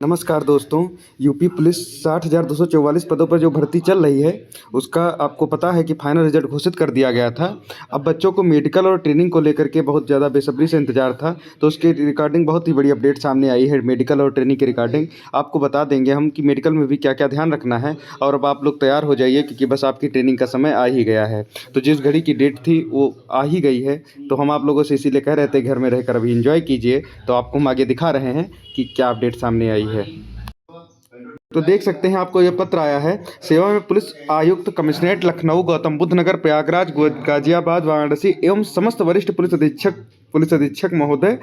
नमस्कार दोस्तों। UP police 60,244 पदों पर जो भर्ती चल रही है, उसका आपको पता है कि फाइनल रिजल्ट घोषित कर दिया गया था। अब बच्चों को मेडिकल और ट्रेनिंग को लेकर के बहुत ज़्यादा बेसब्री से इंतजार था, तो उसके रिगार्डिंग बहुत ही बड़ी अपडेट सामने आई है। मेडिकल और ट्रेनिंग के रिगार्डिंग आपको बता देंगे हम कि मेडिकल में भी क्या क्या ध्यान रखना है। और अब आप लोग तैयार हो जाइए, क्योंकि बस आपकी ट्रेनिंग का समय आ ही गया है। तो जिस घड़ी की डेट थी वो आ ही गई है, तो हम आप लोगों से इसीलिए कह रहे थे घर में रहकर अभी इंजॉय कीजिए। तो आपको हम आगे दिखा रहे हैं कि क्या अपडेट सामने आई है। तो देख सकते हैं, आपको यह पत्र आया है। सेवा में पुलिस आयुक्त कमिश्नरेट लखनऊ, गौतम बुद्ध नगर, प्रयागराज, गाजियाबाद, वाराणसी एवं समस्त वरिष्ठ पुलिस अधीक्षक महोदय,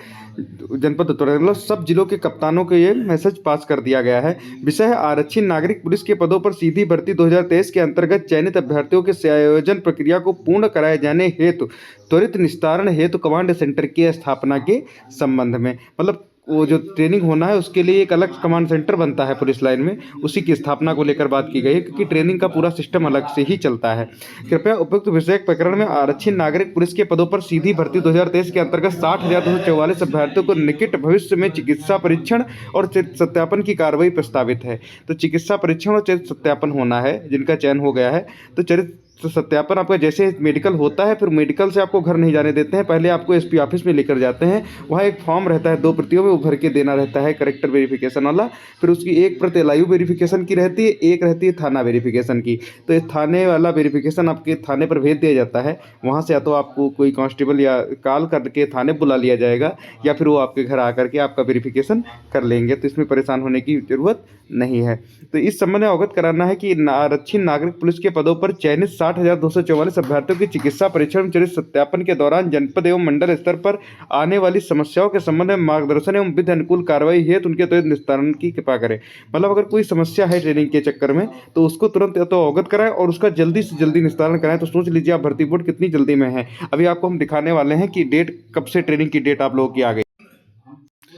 जनपद उत्तर, मतलब सब जिलों के कप्तानों को ये मैसेज पास कर दिया गया है। विषय है आरक्षी नागरिक पुलिस के पदों पर सीधी भर्ती 2023 के अंतर्गत चयनित अभ्यर्थियों के संयोजन प्रक्रिया को पूर्ण कराए जाने हेतु त्वरित निस्तारण हेतु कमांड सेंटर की स्थापना के संबंध में, मतलब वो जो ट्रेनिंग होना है उसके लिए एक अलग कमांड सेंटर बनता है पुलिस लाइन में, उसी की स्थापना को लेकर बात की गई है, क्योंकि ट्रेनिंग का पूरा सिस्टम अलग से ही चलता है। कृपया उपयुक्त विषयक प्रकरण में आरक्षी नागरिक पुलिस के पदों पर सीधी भर्ती 2023 के अंतर्गत 60,244 अभ्यर्थियों को निकट भविष्य में चिकित्सा परीक्षण और चरित्र सत्यापन की कार्रवाई प्रस्तावित है। तो चिकित्सा परीक्षण और चरित्र सत्यापन होना है, जिनका चयन हो गया है। तो चरित्र सत्यापन आपका जैसे मेडिकल होता है, फिर मेडिकल से आपको घर नहीं जाने देते हैं, पहले आपको एसपी ऑफिस में लेकर जाते हैं। वहाँ एक फॉर्म रहता है 2 प्रतियों में, वो भर के देना रहता है, करेक्टर वेरिफिकेशन वाला। फिर उसकी एक प्रति एलआईयू वेरिफिकेशन की रहती है, एक रहती है थाना वेरिफिकेशन की। तो इस थाने वाला वेरिफिकेशन आपके थाने पर भेज दिया जाता है। वहाँ से या तो आपको कोई कांस्टेबल या कॉल करके थाने बुला लिया जाएगा, या फिर वो आपके घर आकर के आपका वेरिफिकेशन कर लेंगे। तो इसमें परेशान होने की ज़रूरत नहीं है। तो इस संबंध में अवगत कराना है कि आरक्षी नागरिक पुलिस के पदों पर चयनित 60,244 अभ्यर्थियों की चिकित्सा परीक्षण चरित्र सत्यापन के दौरान जनपद एवं मंडल स्तर पर आने वाली समस्याओं के संबंध में मार्गदर्शन एवं विधि अनुकूल कार्रवाई हेतु उनके त्वरित निस्तारण की कृपा करें। मतलब अगर कोई समस्या है ट्रेनिंग के चक्कर में, तो उसको तुरंत तो अवगत कराएं और उसका जल्दी से जल्दी निस्तारण कराएं। तो सोच लीजिए आप भर्ती बोर्ड कितनी जल्दी में है। अभी आपको हम दिखाने वाले हैं कि डेट कब से ट्रेनिंग की डेट आप लोगों की आ गई।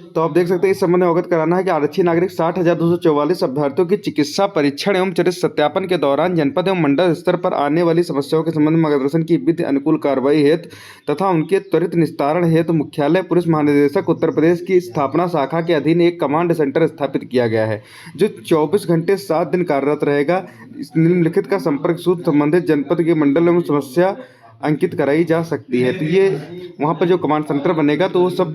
तो आप देख सकते हैं, इस संबंध में अवगत कराना है कि आरक्षी नागरिक 60,244 अभ्यर्थियों की चिकित्सा परीक्षण एवं चरित्र सत्यापन के दौरान जनपद एवं मंडल स्तर पर आने वाली समस्याओं के संबंध में मार्गदर्शन की विधि अनुकूल कार्रवाई हेतु तथा उनके त्वरित निस्तारण हेतु मुख्यालय पुलिस महानिदेशक उत्तर प्रदेश की स्थापना शाखा के अधीन एक कमांड सेंटर स्थापित किया गया है, जो 24 घंटे 7 दिन कार्यरत रहेगा। निम्नलिखित का संपर्क सूत्र संबंधित जनपद के मंडल में समस्या अंकित कराई जा सकती है। तो ये वहाँ पर जो कमांड सेंटर बनेगा, तो वो सब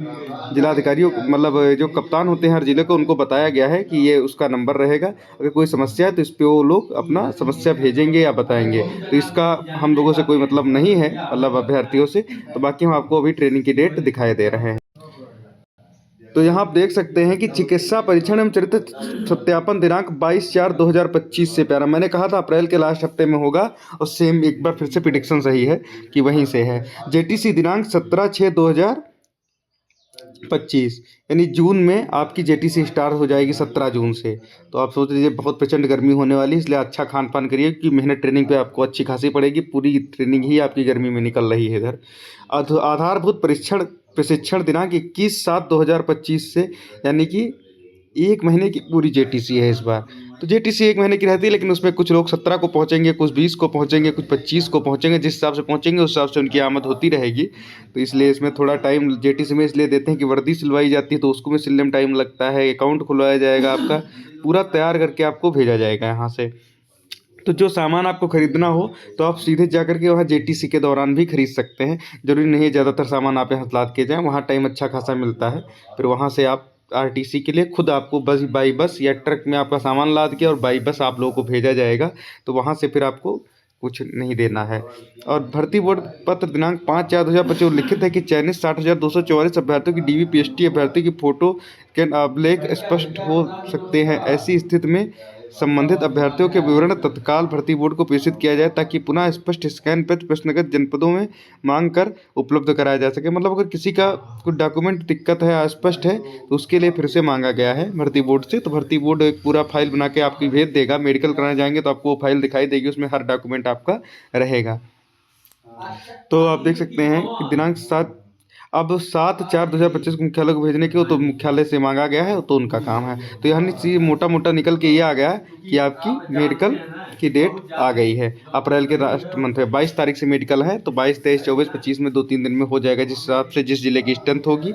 जिलाधिकारियों, मतलब जो कप्तान होते हैं हर जिले को, उनको बताया गया है कि ये उसका नंबर रहेगा। अगर कोई समस्या है तो इस पे वो लोग अपना समस्या भेजेंगे या बताएंगे। तो इसका हम लोगों से कोई मतलब नहीं है, मतलब अभ्यर्थियों से। तो बाकी हम आपको अभी ट्रेनिंग की डेट दिखाई दे रहे हैं। तो यहाँ आप देख सकते हैं कि चिकित्सा परीक्षण एवं चरित्र सत्यापन दिनांक 22/4/2025 से, प्यारा मैंने कहा था अप्रैल के लास्ट हफ्ते में होगा, और सेम एक बार फिर से प्रिडिक्शन सही है कि वहीं से है। जेटीसी दिनांक 17/6/2025, यानी जून में आपकी जेटीसी स्टार्ट हो जाएगी 17 जून से। तो आप सोच लीजिए बहुत प्रचंड गर्मी होने वाली है, इसलिए अच्छा खान पान करिए, क्योंकि मेहनत ट्रेनिंग पे आपको अच्छी खासी पड़ेगी। पूरी ट्रेनिंग ही आपकी गर्मी में निकल रही है इधर। आधारभूत प्रशिक्षण दिनांक 21/7/2025 से, यानी कि 1 महीने की पूरी जेटीसी है इस बार। तो जेटीसी 1 महीने की रहती है, लेकिन उसमें कुछ लोग 17 को पहुंचेंगे, कुछ 20 को पहुंचेंगे, कुछ 25 को पहुंचेंगे। जिस हिसाब से पहुंचेंगे उस हिसाब से उनकी आमद होती रहेगी। तो इसलिए इसमें थोड़ा टाइम जेटीसी में इसलिए देते हैं कि वर्दी सिलवाई जाती है, तो उसको में सिलने में टाइम लगता है। अकाउंट खुलवाया जाएगा आपका, पूरा तैयार करके आपको भेजा जाएगा यहाँ से। तो जो सामान आपको खरीदना हो तो आप सीधे जाकर के वहाँ जेटीसी के दौरान भी खरीद सकते हैं। जरूरी नहीं है ज़्यादातर सामान आप यहाँ से लाद के जाएँ, वहाँ टाइम अच्छा खासा मिलता है। फिर वहाँ से आप आरटीसी के लिए खुद आपको बस, बाई बस या ट्रक में आपका सामान लाद के और बाई बस आप लोगों को भेजा जाएगा। तो वहाँ से फिर आपको कुछ नहीं देना है। और भर्ती बोर्ड पत्र दिनांक 5/4/2025 उल्लिखित है कि चयनित 60,244 अभ्यर्थियों की डीवीपीएसटी अभ्यर्थी की फोटो के अभिलेख स्पष्ट हो सकते हैं। ऐसी स्थिति में संबंधित अभ्यर्थियों के विवरण तत्काल भर्ती बोर्ड को प्रेषित किया जाए, ताकि पुनः स्पष्ट स्कैन पत्र प्रश्नगत जनपदों में मांग कर उपलब्ध कराया जा सके। मतलब अगर किसी का कुछ डॉक्यूमेंट दिक्कत है, अस्पष्ट है, तो उसके लिए फिर से मांगा गया है भर्ती बोर्ड से। तो भर्ती बोर्ड एक पूरा फाइल बना के आपकी भेज देगा। मेडिकल कराने जाएंगे तो आपको वो फाइल दिखाई देगी, उसमें हर डॉक्यूमेंट आपका रहेगा। तो आप देख सकते हैं कि दिनांक 7 अब 7/4/2025 को मुख्यालय को भेजने की हो तो मुख्यालय से मांगा गया है, तो उनका काम है। तो यानी चीज़ मोटा मोटा निकल के ये आ गया है कि आपकी मेडिकल की डेट आ गई है। अप्रैल के लास्ट मंथ है, 22 तारीख से मेडिकल है, तो 22, 23, 24, 25 में 2-3 दिन में हो जाएगा, जिस हिसाब से जिस जिले की स्ट्रेंथ होगी।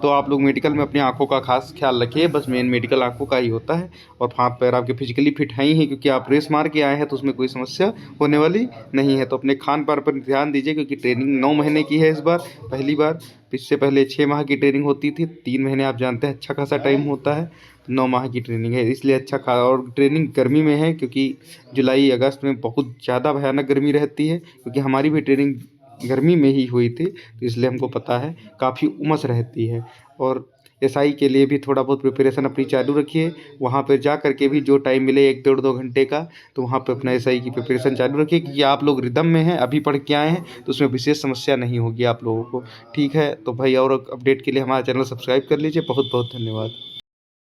तो आप लोग मेडिकल में अपनी आंखों का खास ख्याल रखिए, बस मेन मेडिकल आंखों का ही होता है। और हाथ पैर आपके फिजिकली फिट हैं ही, क्योंकि आप रेस मार के आए हैं, तो उसमें कोई समस्या होने वाली नहीं है। तो अपने खान पान पर ध्यान दीजिए, क्योंकि ट्रेनिंग 9 महीने की है इस बार, पहली बार। इससे पहले 6 माह की ट्रेनिंग होती थी, 3 महीने आप जानते हैं अच्छा खासा टाइम होता है। 9 माह की ट्रेनिंग है, इसलिए अच्छा खा, और ट्रेनिंग गर्मी में है, क्योंकि जुलाई अगस्त में बहुत ज़्यादा भयानक गर्मी रहती है, क्योंकि हमारी भी ट्रेनिंग गर्मी में ही हुई थी, तो इसलिए हमको पता है काफ़ी उमस रहती है। और एसआई के लिए भी थोड़ा बहुत प्रिपरेशन अपनी चालू रखिए। वहाँ पर जा कर के भी जो टाइम मिले 1 डेढ़ 2 घंटे का, तो वहाँ पे अपना एसआई की प्रिपरेशन चालू रखिए, क्योंकि आप लोग रिदम में हैं, अभी पढ़ के आए हैं, तो उसमें विशेष समस्या नहीं होगी आप लोगों को। ठीक है, तो भाई और अपडेट के लिए हमारा चैनल सब्सक्राइब कर लीजिए। बहुत बहुत धन्यवाद।